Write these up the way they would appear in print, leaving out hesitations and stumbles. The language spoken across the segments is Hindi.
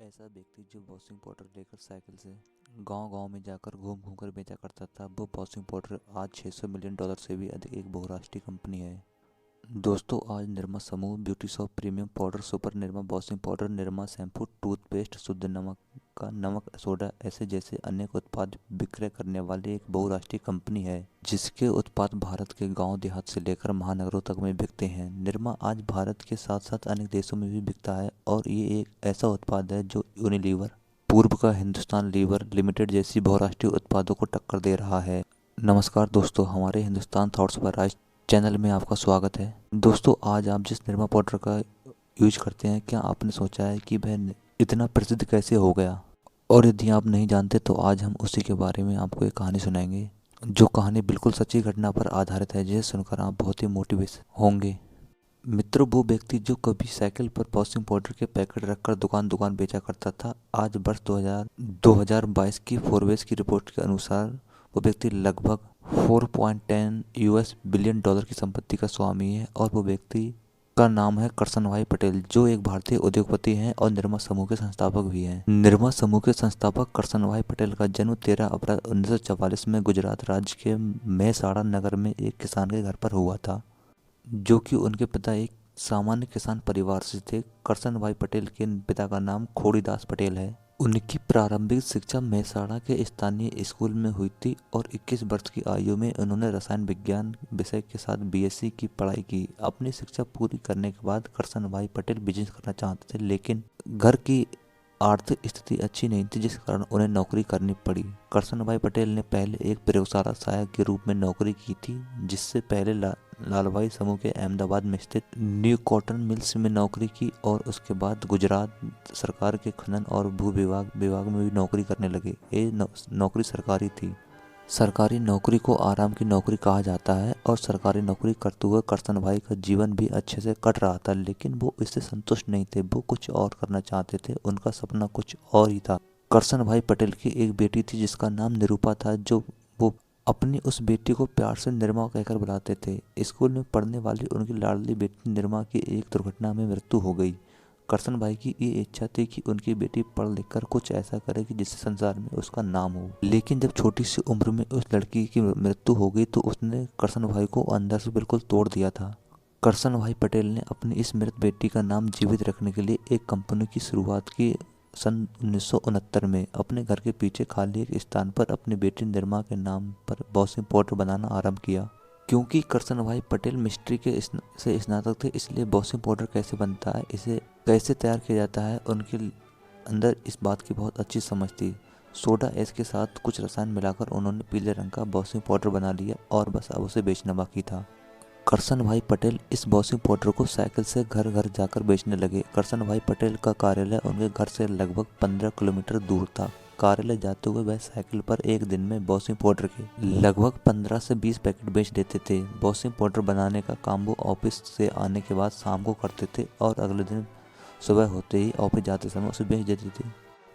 ऐसा व्यक्ति जो वॉशिंग पाउडर लेकर साइकिल से गांव-गांव में जाकर घूम-घूम कर बेचा करता था, वो वॉशिंग पाउडर आज $600 मिलियन से भी अधिक एक बहुराष्ट्रीय कंपनी है। दोस्तों, आज निरमा समूह beauty shop, premium powder, super Nirma washing powder, Nirma shampoo, toothpaste, शुद्ध नमक का नमक सोडा ऐसे जैसे अनेक उत्पाद विक्रय करने वाली एक बहुराष्ट्रीय कंपनी है, जिसके उत्पाद भारत के गांव देहात से लेकर महानगरों तक में बिकते हैं। निरमा आज भारत के साथ साथ अनेक देशों में भी बिकता है और ये एक ऐसा उत्पाद है जो यूनिलीवर, पूर्व का हिंदुस्तान लीवर लिमिटेड जैसी बहुराष्ट्रीय उत्पादों को टक्कर दे रहा है। नमस्कार दोस्तों, हमारे हिंदुस्तान थॉट्स पर आज चैनल में आपका स्वागत है। दोस्तों, आज आप जिस निरमा पाउडर का यूज करते हैं, क्या आपने सोचा है कि वह इतना प्रसिद्ध कैसे हो गया? और यदि आप नहीं जानते तो आज हम उसी के बारे में आपको एक कहानी सुनाएंगे, जो कहानी बिल्कुल सच्ची घटना पर आधारित है, जिसे सुनकर आप बहुत ही मोटिवेट होंगे। मित्रों, वो व्यक्ति जो कभी साइकिल पर वॉशिंग पाउडर के पैकेट रखकर दुकान दुकान बेचा करता था, आज वर्ष 2022 की फोर्ब्स की रिपोर्ट के अनुसार वो व्यक्ति लगभग 4.10 यूएस बिलियन डॉलर की संपत्ति का स्वामी है। और वो व्यक्ति का नाम है करसन भाई पटेल, जो एक भारतीय उद्योगपति हैं और निरमा समूह के संस्थापक भी हैं। निरमा समूह के संस्थापक करसन भाई पटेल का जन्म 13 अप्रैल 1944 में गुजरात राज्य के मेहसाणा नगर में एक किसान के घर पर हुआ था, जो कि उनके पिता एक सामान्य किसान परिवार से थे। करसन भाई पटेल के पिता का नाम खोड़ीदास पटेल है। उनकी प्रारंभिक शिक्षा मेहसाणा के स्थानीय स्कूल में हुई थी और 21 वर्ष की आयु में उन्होंने रसायन विज्ञान विषय के साथ बीएससी की पढ़ाई की। अपनी शिक्षा पूरी करने के बाद करसन भाई पटेल बिजनेस करना चाहते थे, लेकिन घर की आर्थिक स्थिति अच्छी नहीं थी, जिस कारण उन्हें नौकरी करनी पड़ी। करसन भाई पटेल ने पहले एक प्रयोगशाला सहायक के रूप में नौकरी की थी, जिससे पहले लालभाई समूह के अहमदाबाद में स्थित न्यू कॉटन मिल्स में नौकरी की और उसके बाद गुजरात सरकार के खनन और भू विभाग में भी नौकरी करने लगे। ये नौकरी सरकारी थी। सरकारी नौकरी को आराम की नौकरी कहा जाता है और सरकारी नौकरी करते हुए करसन भाई का जीवन भी अच्छे से कट रहा था, लेकिन वो इससे संतुष्ट नहीं थे। वो कुछ और करना चाहते थे, उनका सपना कुछ और ही था। करसन भाई पटेल की एक बेटी थी जिसका नाम निरूपा था, जो वो अपनी उस बेटी को प्यार से निरमा कहकर बुलाते थे। स्कूल में पढ़ने वाली उनकी लाडली बेटी निरमा की एक दुर्घटना में मृत्यु हो गई। करसन भाई की ये इच्छा थी कि उनकी बेटी पढ़ लिख कर कुछ ऐसा करे कि जिससे संसार में उसका नाम हो, लेकिन जब छोटी सी उम्र में उस लड़की की मृत्यु हो गई तो उसने करसन भाई को अंदर से बिल्कुल तोड़ दिया था। करसन भाई पटेल ने अपनी इस मृत बेटी का नाम जीवित रखने के लिए एक कंपनी की शुरुआत की। सन 1969 में अपने घर के पीछे खाली एक स्थान पर अपनी बेटी निरमा के नाम पर वॉशिंग पाउडर बनाना आरंभ किया। क्योंकि करसन भाई पटेल मिस्ट्री के से स्नातक थे, इसलिए वॉशिंग पाउडर कैसे बनता है, इसे कैसे तैयार किया जाता है, उनके अंदर इस बात की बहुत अच्छी समझ थी। सोडा ऐश के साथ कुछ रसायन मिलाकर उन्होंने पीले रंग का वॉशिंग पाउडर बना लिया और बस अब उसे बेचना बाकी था। करसन भाई पटेल इस वॉशिंग पाउडर को साइकिल से घर घर जाकर बेचने लगे। करसन भाई पटेल का कार्यालय उनके घर से लगभग 15 किलोमीटर दूर था। कार्यालय जाते हुए वह साइकिल पर एक दिन में वॉशिंग पाउडर के लगभग 15 से 20 पैकेट बेच देते थे। वॉशिंग पाउडर बनाने का काम वो ऑफिस से आने के बाद शाम को करते थे और अगले दिन सुबह होते ही ऑफिस जाते समय उसे बेच देते थे।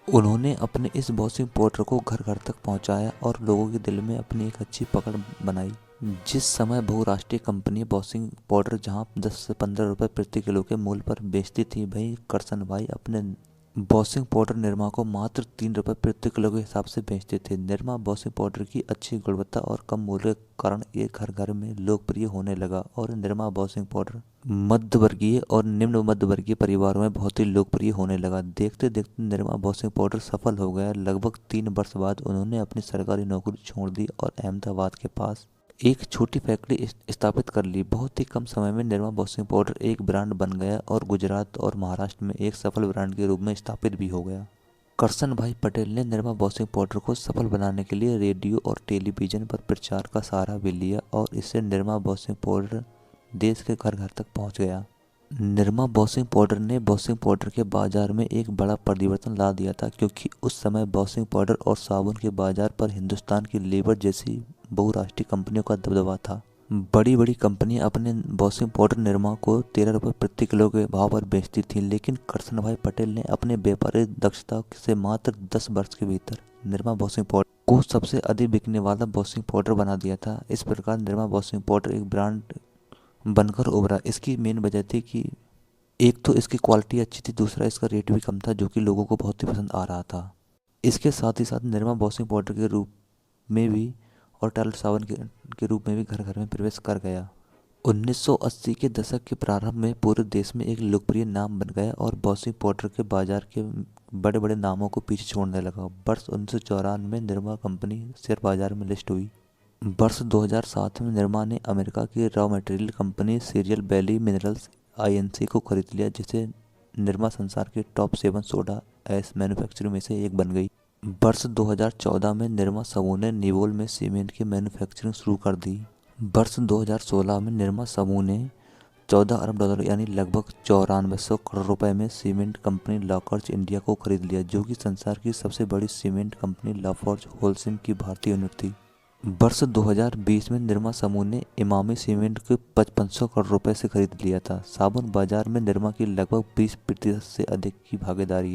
उन्होंने अपने इस वॉशिंग पाउडर को घर घर तक पहुंचाया और लोगों के दिल में अपनी एक अच्छी पकड़ बनाई। जिस समय बहुराष्ट्रीय कंपनी वॉशिंग पाउडर जहां 10 से 15 रुपए प्रति किलो के मूल्य पर बेचती थी, वहीं करसन भाई अपने वॉशिंग पाउडर निरमा को मात्र 3 रुपए प्रति किलो के हिसाब से बेचते थे। निरमा वॉशिंग पाउडर की अच्छी गुणवत्ता और कम मूल्य के कारण ये घर घर में लोकप्रिय होने लगा और निरमा वॉशिंग पाउडर मध्य वर्गीय और निम्न मध्य वर्गीय परिवारों में बहुत ही लोकप्रिय होने लगा। देखते देखते निरमा वॉशिंग पाउडर सफल हो गया। लगभग 3 वर्ष बाद उन्होंने अपनी सरकारी नौकरी छोड़ दी और अहमदाबाद के पास एक छोटी फैक्ट्री स्थापित कर ली। बहुत ही कम समय में निरमा वॉशिंग पाउडर एक ब्रांड बन गया और गुजरात और महाराष्ट्र में एक सफल ब्रांड के रूप में स्थापित भी हो गया। करसन भाई पटेल ने निरमा वॉशिंग पाउडर को सफल बनाने के लिए रेडियो और टेलीविजन पर प्रचार का सहारा भी लिया और इससे निरमा वॉशिंग पाउडर देश के घर घर तक पहुंच गया। निरमा वॉशिंग पाउडर ने वॉशिंग पाउडर के बाजार में एक बड़ा परिवर्तन ला दिया था, क्योंकि उस समय वॉशिंग पाउडर और साबुन के बाजार पर हिंदुस्तान की लेबर जैसी बहुराष्ट्रीय कंपनियों का दबदबा था। बड़ी बड़ी कंपनियां अपने वॉशिंग पाउडर निरमा को 13 रुपए प्रति किलो के भाव पर बेचती थीं, लेकिन करसन भाई पटेल ने अपने व्यापारिक दक्षता से मात्र 10 वर्ष के भीतर निरमा वॉशिंग पाउडर को सबसे अधिक बिकने वाला वॉशिंग पाउडर बना दिया था। इस प्रकार निरमा वॉशिंग पाउडर एक ब्रांड बनकर उभरा। इसकी मेन वजह थी कि एक तो इसकी क्वालिटी अच्छी थी, दूसरा इसका रेट भी कम था जो कि लोगों को बहुत ही पसंद आ रहा था। इसके साथ ही साथ निरमा वॉशिंग पाउडर के रूप में भी और टॉयलेट साबुन के रूप में भी घर घर में प्रवेश कर गया। 1980 के दशक के प्रारंभ में पूरे देश में एक लोकप्रिय नाम बन गया और वॉशिंग पाउडर के बाजार के बड़े बड़े नामों को पीछे छोड़ने लगा। वर्ष 1994 में निरमा कंपनी शेयर बाजार में लिस्ट हुई। वर्ष 2007 में निरमा ने अमेरिका की raw material company serial valley minerals INC को खरीद लिया, जिसे निरमा संसार के टॉप 7 सोडा ऐश मैन्युफैक्चरर में से एक बन गई। वर्ष 2014 में निरमा समूह ने निवोल में सीमेंट की मैन्युफैक्चरिंग शुरू कर दी। वर्ष 2016 में निरमा समूह ने 14 अरब डॉलर यानी लगभग 9400 करोड़ रुपए में सीमेंट कंपनी लॉकहार्ट इंडिया को खरीद लिया, जो कि संसार की सबसे बड़ी सीमेंट कंपनी लाफॉर्ज होल्सेम की भारतीय यूनिट थी। वर्ष 2020 में निरमा समूह ने इमामी सीमेंट को 5500 करोड़ रुपए से खरीद लिया था। साबुन बाजार में निरमा की लगभग 20% से अधिक की भागीदारी है।